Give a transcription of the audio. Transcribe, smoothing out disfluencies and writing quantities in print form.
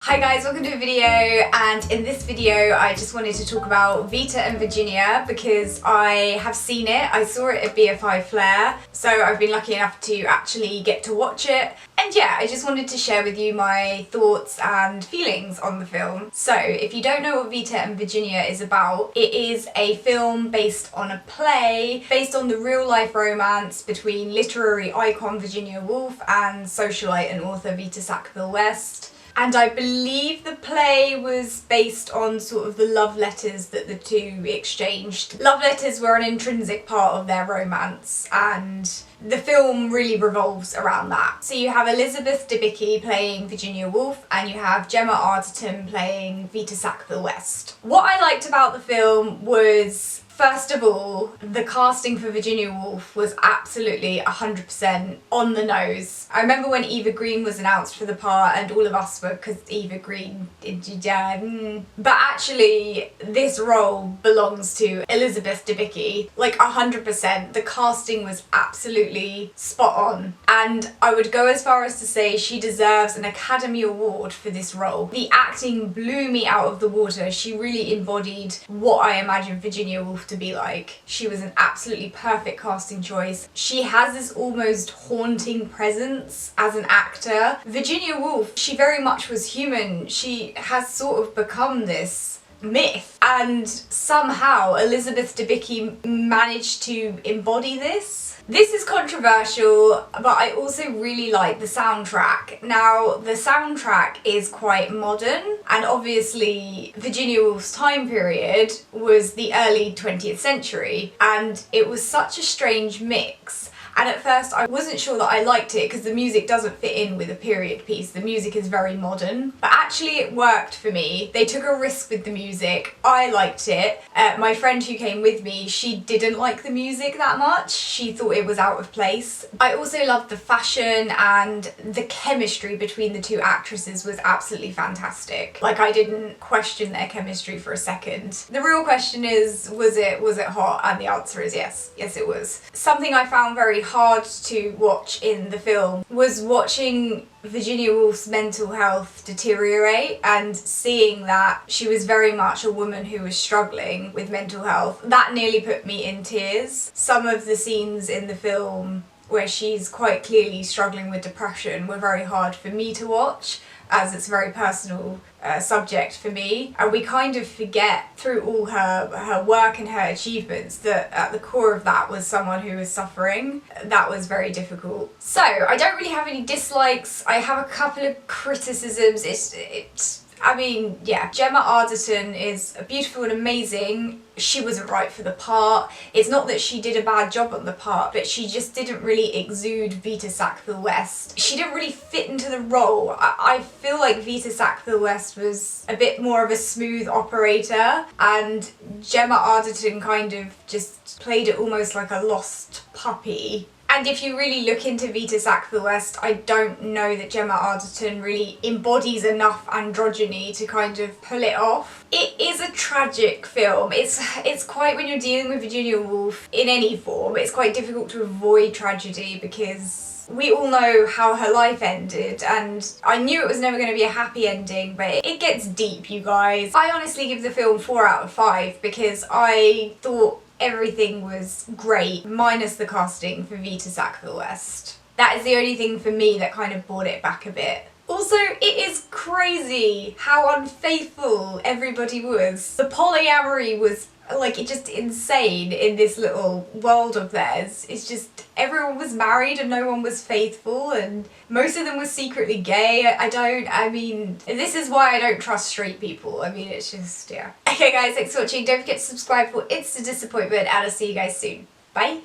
Hi guys, welcome to a video, and in this video I just wanted to talk about Vita and Virginia because I have seen it. I saw it at BFI Flare, so I've been lucky enough to actually get to watch it. And yeah, I just wanted to share with you my thoughts and feelings on the film. So if you don't know what Vita and Virginia is about, it is a film based on a play, based on the real life romance between literary icon Virginia Woolf and socialite and author Vita Sackville-West. And I believe the play was based on sort of the love letters that the two exchanged. Love letters were an intrinsic part of their romance, and the film really revolves around that. So you have Elizabeth Debicki playing Virginia Woolf, and you have Gemma Arterton playing Vita Sackville-West. What I liked about the film was, first of all, the casting for Virginia Woolf was absolutely 100% on the nose. I remember when Eva Green was announced for the part and all of us were, because Eva Green, but actually this role belongs to Elizabeth Debicki, like 100%. The casting was absolutely spot on, and I would go as far as to say she deserves an Academy Award for this role. The acting blew me out of the water. She really embodied what I imagined Virginia Woolf to be like. She was an absolutely perfect casting choice. She has this almost haunting presence as an actor. Virginia Woolf, she very much was human. She has sort of become this myth, and somehow Elizabeth Debicki managed to embody this. This is controversial, but I also really like the soundtrack. Now, the soundtrack is quite modern, and obviously Virginia Woolf's time period was the early 20th century, and it was such a strange mix. And at first I wasn't sure that I liked it because the music doesn't fit in with a period piece. The music is very modern, but actually it worked for me. They took a risk with the music. I liked it. My friend who came with me, she didn't like the music that much. She thought it was out of place. I also loved the fashion, and the chemistry between the two actresses was absolutely fantastic. Like, I didn't question their chemistry for a second. The real question is, was it hot? And the answer is yes. Yes, it was. Something I found very hard to watch in the film was watching Virginia Woolf's mental health deteriorate and seeing that she was very much a woman who was struggling with mental health. That nearly put me in tears. Some of the scenes in the film where she's quite clearly struggling with depression were very hard for me to watch, as it's a very personal subject for me, and we kind of forget through all her work and her achievements that at the core of that was someone who was suffering. That was very difficult. So I don't really have any dislikes. I have a couple of criticisms. I mean, yeah, Gemma Arterton is beautiful and amazing. She wasn't right for the part. It's not that she did a bad job on the part, but she just didn't really exude Vita Sackville-West. She didn't really fit into the role. I feel like Vita Sackville-West was a bit more of a smooth operator, and Gemma Arterton kind of just played it almost like a lost puppy. And if you really look into Vita Sackville-West, I don't know that Gemma Arterton really embodies enough androgyny to kind of pull it off. It is a tragic film. It's quite, when you're dealing with Virginia Woolf in any form, it's quite difficult to avoid tragedy because we all know how her life ended, and I knew it was never going to be a happy ending, but it gets deep, you guys. I honestly give the film 4 out of 5 because I thought everything was great, minus the casting for Vita Sackville-West. That is the only thing for me that kind of brought it back a bit. Also, it is crazy how unfaithful everybody was. The polyamory was like, it's just insane in this little world of theirs. It's just, everyone was married and no one was faithful, and most of them were secretly gay. I mean, this is why I don't trust straight people. I mean, it's just, yeah. Okay guys, thanks for watching. Don't forget to subscribe for instant disappointment, and I'll see you guys soon. Bye!